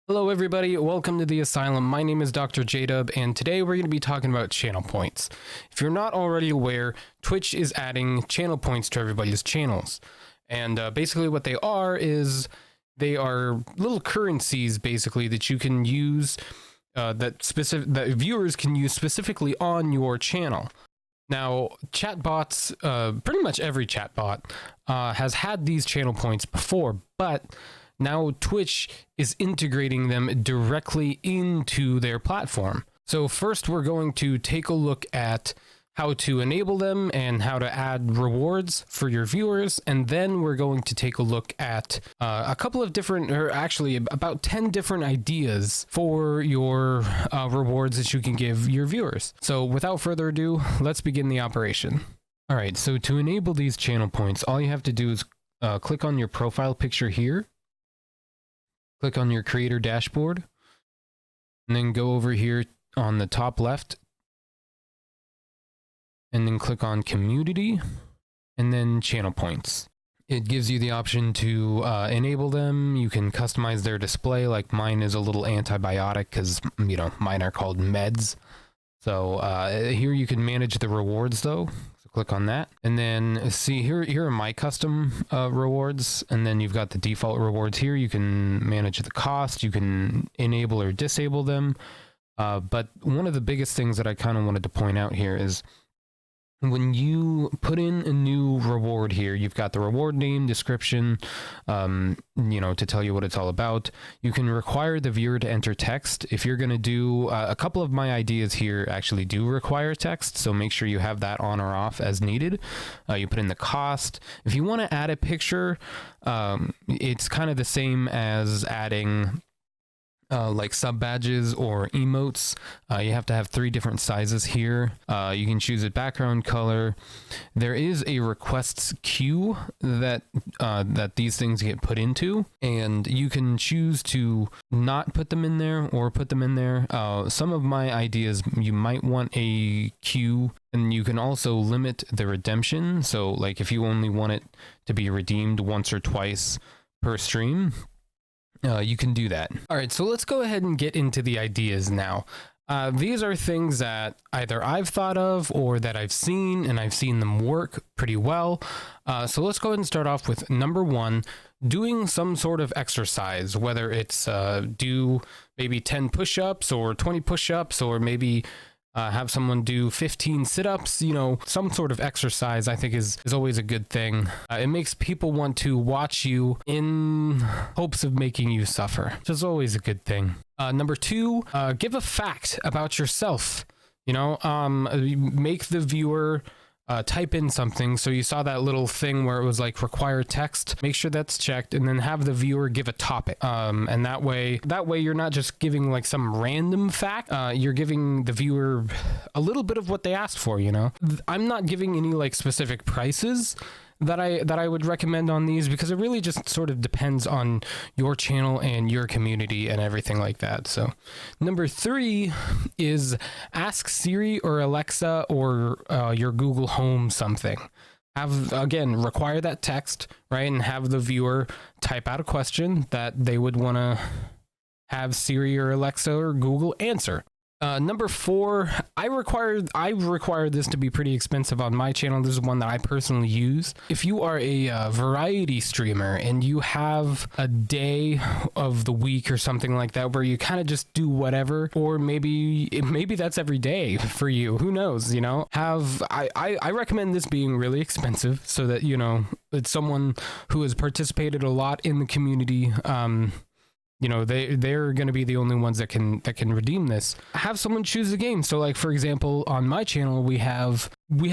Hello everybody, welcome to the Asylum. My name is Dr. J-Dub, and today we're going to be talking about channel points. If you're not already aware, Twitch is adding channel points to everybody's channels. And basically what they are is they are little currencies basically that you can use, that viewers can use specifically on your channel. Now, chatbots, pretty much every chatbot has had these channel points before, but now Twitch is integrating them directly into their platform. So first we're going to take a look at how to enable them and how to add rewards for your viewers. And then we're going to take a look at a couple of different, or actually about 10 different ideas for your rewards that you can give your viewers. So without further ado, let's begin the operation. All right, so to enable these channel points, all you have to do is click on your profile picture here. Click on your creator dashboard, and then go over here on the top left, and then click on community, and then channel points. It gives you the option to enable them. You can customize their display, like mine is a little antibiotic because, you know, mine are called meds. So here you can manage the rewards though. Click on that, and then see here are my custom rewards, and then you've got the default rewards here. You can manage the cost, you can enable or disable them, but one of the biggest things that I kind of wanted to point out here is when you put in a new reward here, you've got the reward name, description, you know, to tell you what it's all about. You can require the viewer to enter text. If you're going to do a couple of my ideas here actually do require text, so make sure you have that on or off as needed. You put in the cost. If you want to add a picture, it's kind of the same as adding like sub badges or emotes. You have to have 3 different sizes here. You can choose a background color. There is a requests queue that that these things get put into, and you can choose to not put them in there or put them in there. Some of my ideas, you might want a queue, and you can also limit the redemption. So like if you only want it to be redeemed once or twice per stream, you can do that. All right, so let's go ahead and get into the ideas now. These are things that either I've thought of or that I've seen, and I've seen them work pretty well. So let's go ahead and start off with number 1, doing some sort of exercise, whether it's do maybe 10 push-ups or 20 push-ups, or maybe have someone do 15 sit-ups. You know, some sort of exercise I think is always a good thing. It makes people want to watch you in hopes of making you suffer, which is always a good thing. Number 2, give a fact about yourself. You know, make the viewer type in something. So you saw that little thing where it was like require text. Make sure that's checked, and then have the viewer give a topic. And that way you're not just giving like some random fact. You're giving the viewer a little bit of what they asked for. You know, I'm not giving any like specific prices that I would recommend on these, because it really just sort of depends on your channel and your community and everything like that. So number 3 is ask Siri or Alexa or your Google Home something. Have, again, require that text, right? And have the viewer type out a question that they would want to have Siri or Alexa or Google answer. Number 4, I require this to be pretty expensive on my channel. This is one that I personally use. If you are a variety streamer and you have a day of the week or something like that where you kind of just do whatever, or maybe that's every day for you, who knows, you know, I recommend this being really expensive so that, you know, it's someone who has participated a lot in the community. You know, they're going to be the only ones that can redeem this. Have someone choose the game. So like, for example, on my channel, we have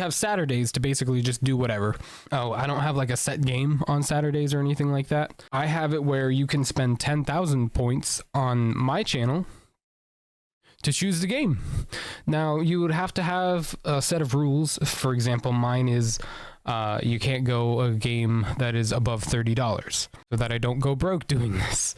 Saturdays to basically just do whatever. Oh, I don't have like a set game on Saturdays or anything like that. I have it where you can spend 10,000 points on my channel to choose the game. Now, you would have to have a set of rules. For example, mine is you can't go a game that is above $30, so that I don't go broke doing this.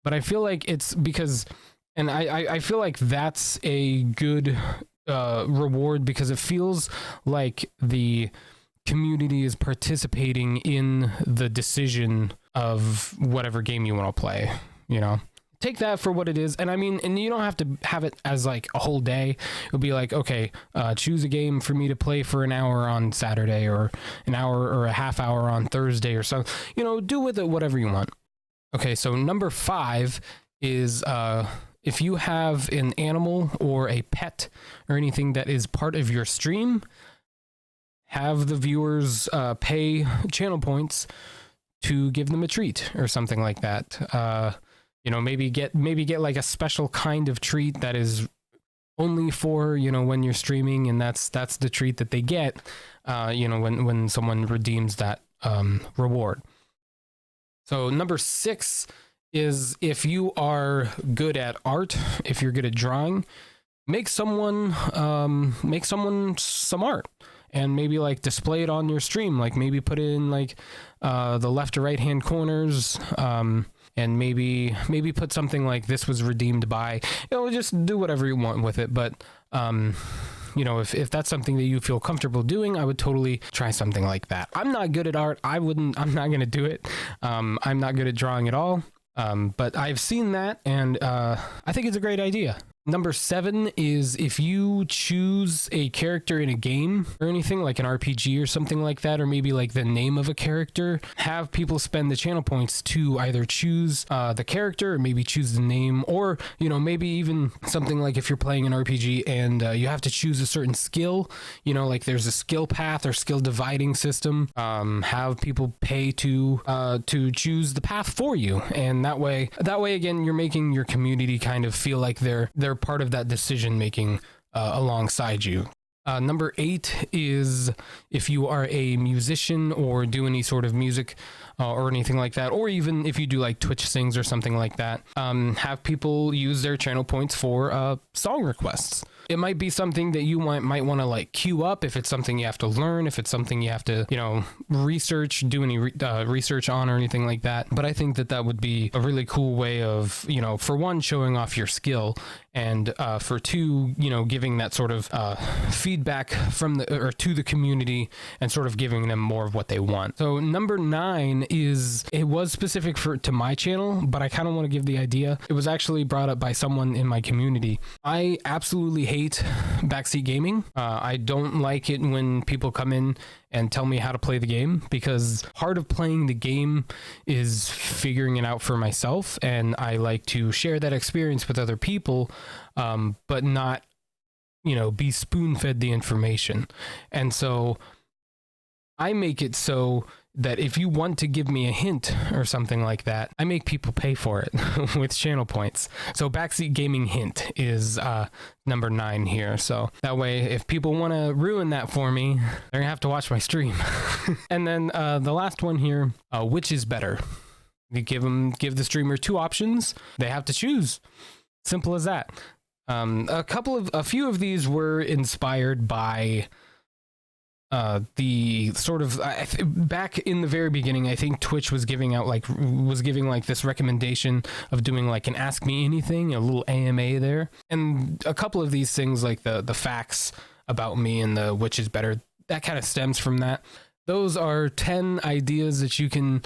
But I feel like it's because, and I feel like that's a good reward, because it feels like the community is participating in the decision of whatever game you want to play, you know? take that for what it is. And I mean, and you don't have to have it as like a whole day. It'll be like, okay, choose a game for me to play for an hour on Saturday, or an hour or a half hour on Thursday, or something. You know, do with it whatever you want. Okay, so number 5 is if you have an animal or a pet or anything that is part of your stream, have the viewers pay channel points to give them a treat or something like that. You know, maybe get like a special kind of treat that is only for, you know, when you're streaming, and that's the treat that they get, you know, when someone redeems that reward. So number 6 is if you are good at art, if you're good at drawing, make someone some art, and maybe like display it on your stream. Like maybe put it in like the left or right hand corners, and maybe put something like "this was redeemed by," you know, just do whatever you want with it. But you know, if that's something that you feel comfortable doing, I would totally try something like that. I'm not good at art. I'm not going to do it. I'm not good at drawing at all. But I've seen that, and I think it's a great idea. Number 7 is if you choose a character in a game or anything like an RPG or something like that, or maybe like the name of a character, have people spend the channel points to either choose the character, or maybe choose the name, or, you know, maybe even something like if you're playing an RPG and you have to choose a certain skill, you know, like there's a skill path or skill dividing system, have people pay to choose the path for you. And that way again, you're making your community kind of feel like they're part of that decision making alongside you. Number 8 is if you are a musician or do any sort of music or anything like that, or even if you do like Twitch sings or something like that, have people use their channel points for song requests. It might be something that you might want to like queue up, if it's something you have to learn, if it's something you have to, you know, research, do any research on or anything like that. But I think that would be a really cool way of, you know, for one, showing off your skill, and for 2, you know, giving that sort of feedback from to the community, and sort of giving them more of what they want. So number 9 is, it was specific to my channel, but I kind of want to give the idea. It was actually brought up by someone in my community. I absolutely hate Backseat gaming. I don't like it when people come in and tell me how to play the game, because part of playing the game is figuring it out for myself, and I like to share that experience with other people, but not, you know, be spoon-fed the information. And so I make it so that if you want to give me a hint or something like that, I make people pay for it with channel points. So Backseat Gaming hint is number 9 here. So that way, if people want to ruin that for me, they're gonna have to watch my stream. And then the last one here, which is better? You give the streamer 2 options. They have to choose. Simple as that. A few of these were inspired by the sort of back in the very beginning, I think Twitch was giving like this recommendation of doing like an Ask Me Anything, a little AMA there, and a couple of these things like the facts about me and the which is better, that kind of stems from that. Those are 10 ideas that you can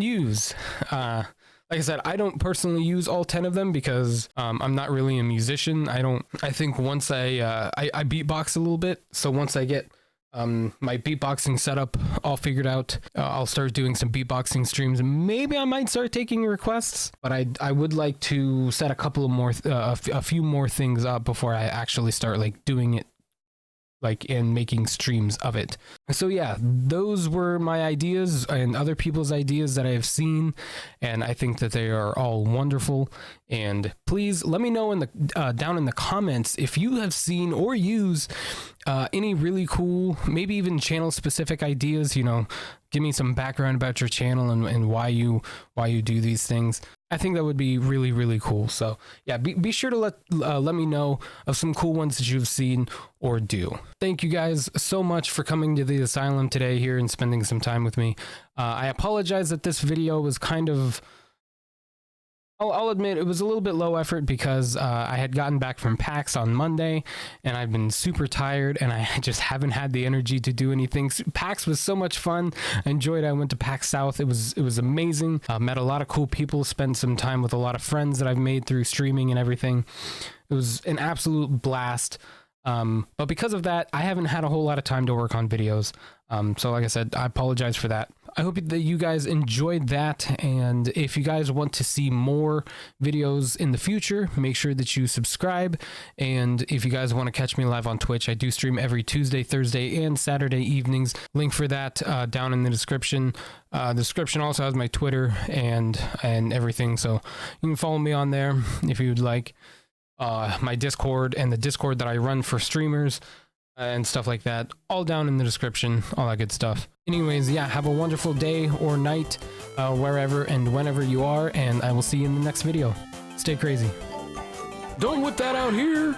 use. Like I said, I don't personally use all 10 of them because I'm not really a musician. I think once I beatbox a little bit, so once I get my beatboxing setup all figured out, I'll start doing some beatboxing streams, and maybe I might start taking requests, but I would like to set a few more things up before I actually start like doing it, like in making streams of it. So yeah, those were my ideas and other people's ideas that I have seen, and I think that they are all wonderful. And please let me know in the down in the comments if you have seen or use any really cool, maybe even channel specific ideas. You know, give me some background about your channel and why you do these things. I think that would be really, really cool. So yeah, be sure to let me know of some cool ones that you've seen or do. Thank you guys so much for coming to the asylum today here and spending some time with me. I apologize that this video was kind of I'll admit it was a little bit low effort because I had gotten back from PAX on Monday and I've been super tired and I just haven't had the energy to do anything. PAX was so much fun. I enjoyed it. I went to PAX South. It was amazing. Met a lot of cool people, spent some time with a lot of friends that I've made through streaming and everything. It was an absolute blast. But because of that, I haven't had a whole lot of time to work on videos. So like I said, I apologize for that. I hope that you guys enjoyed that. And if you guys want to see more videos in the future, make sure that you subscribe. And if you guys want to catch me live on Twitch, I do stream every Tuesday, Thursday, and Saturday evenings. Link for that down in the description. The description also has my Twitter and everything. So you can follow me on there if you would like. My Discord and the Discord that I run for streamers and stuff like that, all down in the description, all that good stuff. Anyways, yeah, have a wonderful day or night, wherever and whenever you are, and I will see you in the next video. Stay crazy. Done with that out here.